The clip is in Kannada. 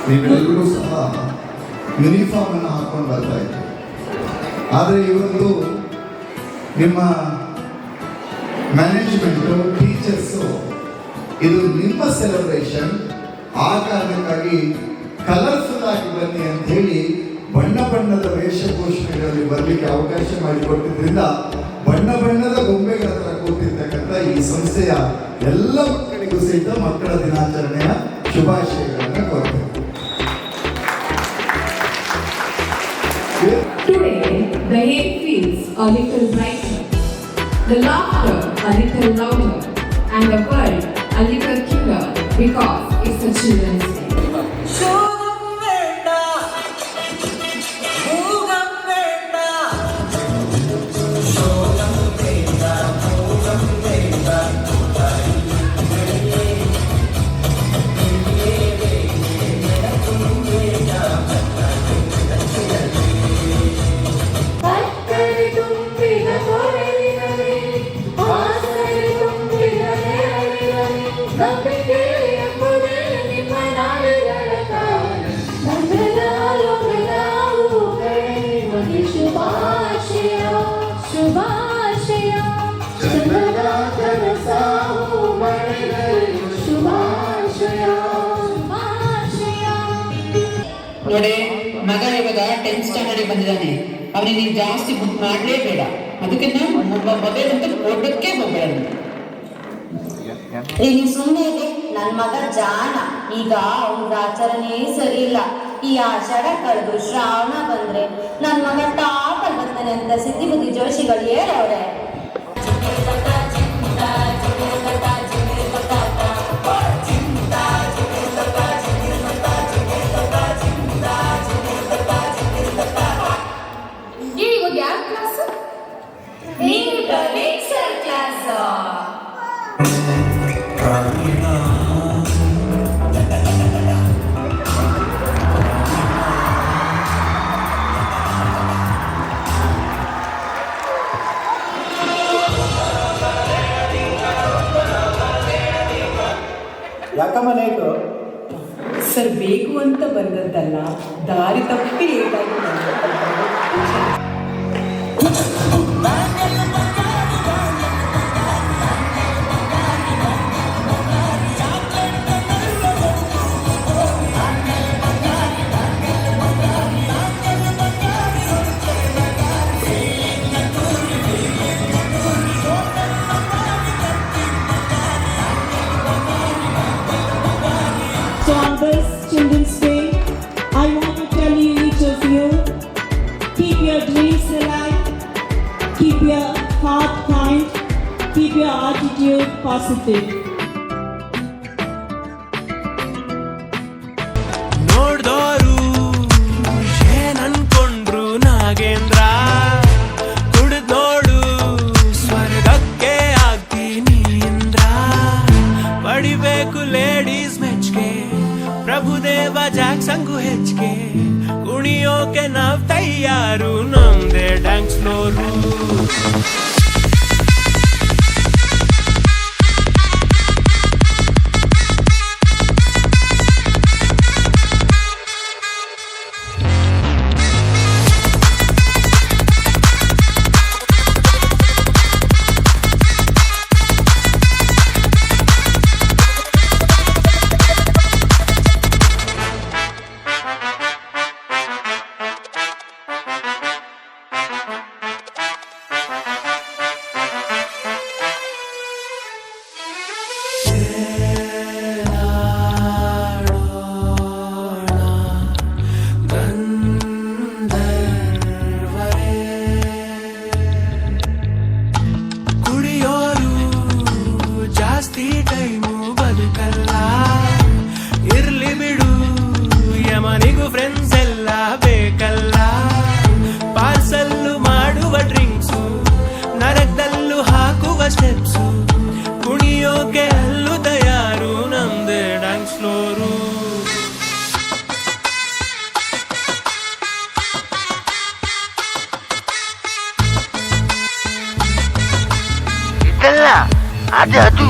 ನೀವೆಲ್ಲರೂ ಸಹ ಯೂನಿಫಾರ್ಮ್ ಅನ್ನು ಹಾಕೊಂಡು ಬರ್ತಾ ಇದ್ದೀವಿ. ಆದರೆ ಇವತ್ತು ನಿಮ್ಮ ಮ್ಯಾನೇಜ್ಮೆಂಟು, ಟೀಚರ್ಸು, ಇದು ನಿಮ್ಮ ಸೆಲೆಬ್ರೇಷನ್, ಆ ಕಾರಣಕ್ಕಾಗಿ ಕಲರ್ಫುಲ್ ಆಗಿ ಬನ್ನಿ ಅಂತ ಹೇಳಿ ಬಣ್ಣ ಬಣ್ಣದ ವೇಷಭೂಷಣಗಳಲ್ಲಿ ಬರಲಿಕ್ಕೆ ಅವಕಾಶ ಮಾಡಿಕೊಟ್ಟಿದ್ರಿಂದ ಬಣ್ಣ ಬಣ್ಣದ ಗೊಂಬೆಗಳ ಹತ್ರ ಕೂತಿರ್ತಕ್ಕಂಥ ಈ ಸಂಸ್ಥೆಯ ಎಲ್ಲ ಮಕ್ಕಳಿಗೂ ಸಹಿತ ಮಕ್ಕಳ ದಿನಾಚರಣೆಯ ಶುಭಾಶಯಗಳನ್ನು ಕೋರ್ತೇವೆ. Today, the air feels a little brighter, the laughter a little louder, and the world a little killer because it's a Children's Day. ನೋಡಿ, ಮಗ ಇವಾಗ 10th ಸ್ಟ್ಯಾಂಡರ್ಡ್ ಬಂದಿದ್ದಾನೆ. ಅವನಿಗೆ ನೀನು ಜಾಸ್ತಿ ಬುಕ್ ಮಾಡಲೇಬೇಡ. ಅದಕ್ಕೆ ಮೊಬೈಲ್ ಅಂತ ಕೊಡೋದಕ್ಕೆ ಮೊಬೈಲ್. ನೀನು ಸುಮ್ಮನೆ ನನ್ನ ಮಗ ಜಾಣ. ಈಗ ಅವ್ನ ಆಚರಣೆ ಸರಿ ಇಲ್ಲ. ಈ ಆಷಾಢ ಕಳೆದು ಶ್ರಾವಣ ಬಂದ್ರೆ ನನ್ನ ಮಗ ಟಾಪ್ ಅಲ್ಲಿ ಬರ್ತಾನೆ ಅಂತ ಸಿದ್ಧಿ ಬುದ್ಧಿ ಜೋಶಿಗಳು ಹೇಳವ್ರೆ. ಯಾಕಮ್ಮ ಲೇಟು? ಸರ್, ಬೇಕು ಅಂತ ಬಂದದ್ದಲ್ಲ, ದಾರಿ ತಪ್ಪಿ ಲೇಟಾಗಿ So on this Children's Day, I want to tell you, each of you, keep your dreams alive, keep your heart kind, keep your attitude positive. ನೋಡ್ದೋರು ಏನನ್ಕೊಂಡ್ರು Nagendra, ಕುಡಿದ್ ನೋಡು ಸ್ವರ್ಗಕ್ಕೆ ಆಗ್ತೀನಿ ಇಂದ್ರ. ಪಡಿಬೇಕು ಲೇಡೀಸ್ ಮೆಚ್ಗೆ, ಪ್ರಭುದೇವ ಜಾಕ್ಸಂಗು ಹೆಚ್ಚಿಗೆ, ಕುಣಿಯೋಕೆ ನಾವ್ ತಯಾರು, ನಮ್ದೇ ಡ್ಯಾನ್ಸ್ ಫ್ಲೋರು. ada tu